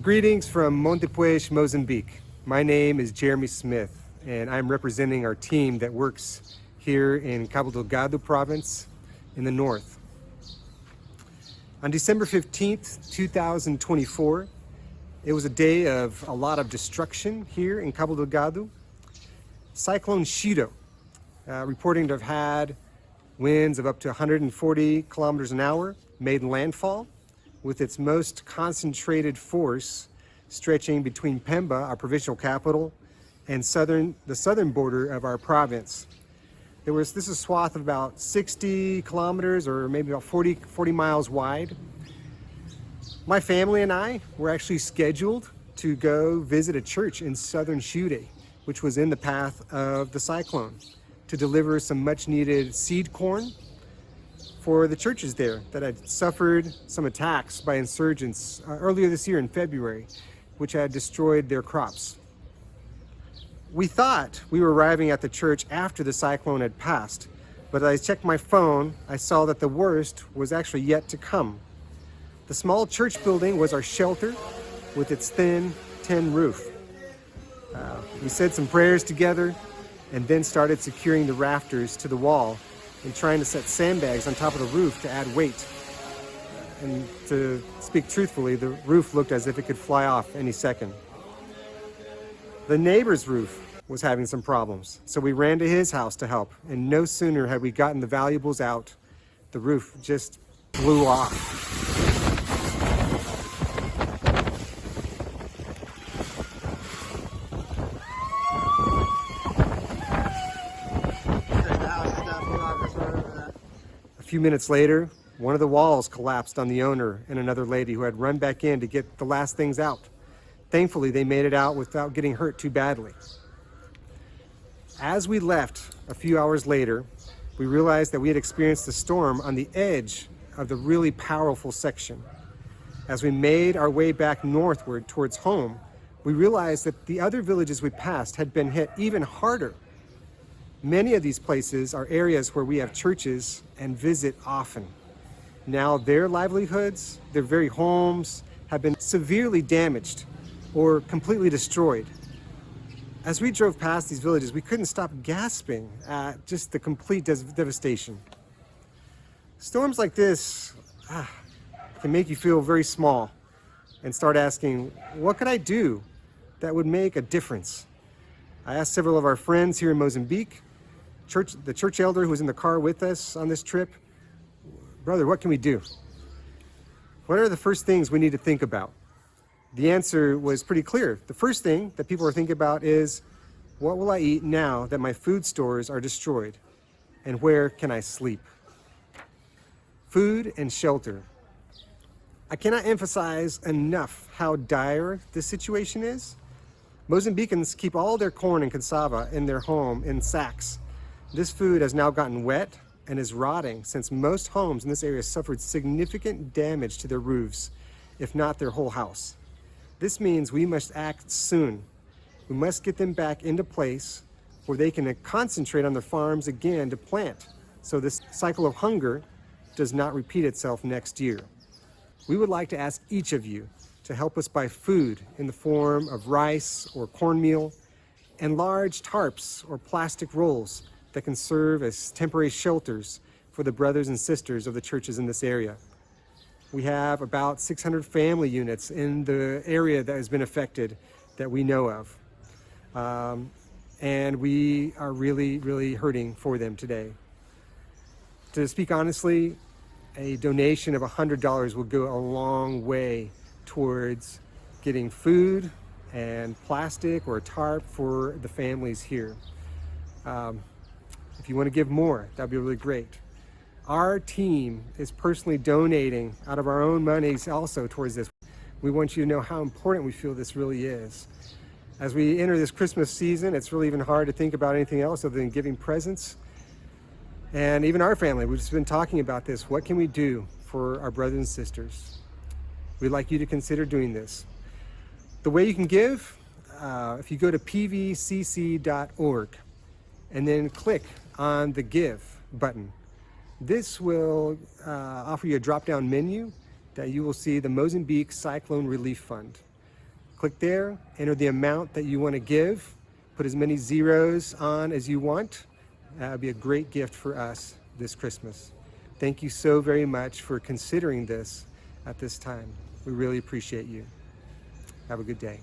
Greetings from Montepuez, Mozambique. My name is Jeremy Smith, and I'm representing our team that works here in Cabo Delgado province in the north. On December 15th, 2024, it was a day of a lot of destruction here in Cabo Delgado. Cyclone Chido, reporting to have had winds of up to 140 kilometers an hour, made landfall with its most concentrated force stretching between Pemba, our provincial capital, and the southern border of our province. This is a swath of about 60 kilometers or maybe about 40 miles wide. My family and I were actually scheduled to go visit a church in southern Chido, which was in the path of the cyclone, to deliver some much needed seed corn for the churches there that had suffered some attacks by insurgents earlier this year in February, which had destroyed their crops. We thought we were arriving at the church after the cyclone had passed, but as I checked my phone, I saw that the worst was actually yet to come. The small church building was our shelter with its thin tin roof. We said some prayers together and then started securing the rafters to the wall and trying to set sandbags on top of the roof to add weight. And to speak truthfully, the roof looked as if it could fly off any second. The neighbor's roof was having some problems, so we ran to his house to help, and no sooner had we gotten the valuables out, the roof just blew off. A few minutes later, one of the walls collapsed on the owner and another lady who had run back in to get the last things out. Thankfully, they made it out without getting hurt too badly. As we left a few hours later, we realized that we had experienced a storm on the edge of the really powerful section. As we made our way back northward towards home, we realized that the other villages we passed had been hit even harder. Many of these places are areas where we have churches and visit often. Now their livelihoods, their very homes, have been severely damaged or completely destroyed. As we drove past these villages, we couldn't stop gasping at just the complete devastation. Storms like this can make you feel very small and start asking, what could I do that would make a difference? I asked several of our friends here in Mozambique, the church elder who was in the car with us on this trip, brother, what can we do? What are the first things we need to think about? The answer was pretty clear. The first thing that people are thinking about is, what will I eat now that my food stores are destroyed? And where can I sleep? Food and shelter. I cannot emphasize enough how dire this situation is. Mozambicans keep all their corn and cassava in their home in sacks. This food has now gotten wet and is rotting since most homes in this area suffered significant damage to their roofs, if not their whole house. This means we must act soon. We must get them back into place where they can concentrate on their farms again to plant, so this cycle of hunger does not repeat itself next year. We would like to ask each of you to help us buy food in the form of rice or cornmeal and large tarps or plastic rolls that can serve as temporary shelters for the brothers and sisters of the churches in this area. We have about 600 family units in the area that has been affected that we know of. And we are really, really hurting for them today. To speak honestly, a donation of $100 will go a long way towards getting food and plastic or a tarp for the families here. If you want to give more, that'd be really great. Our team is personally donating out of our own monies also towards this. We want you to know how important we feel this really is. As we enter this Christmas season, it's really even hard to think about anything else other than giving presents. And even our family, we've just been talking about this. What can we do for our brothers and sisters? We'd like you to consider doing this. The way you can give, if you go to pvcc.org and then click on the Give button, this will offer you a drop-down menu that you will see the Mozambique Cyclone Relief Fund. Click there, enter the amount that you want to give, put as many zeros on as you want. That would be a great gift for us this Christmas. Thank you so very much for considering this at this time. We really appreciate you. Have a good day.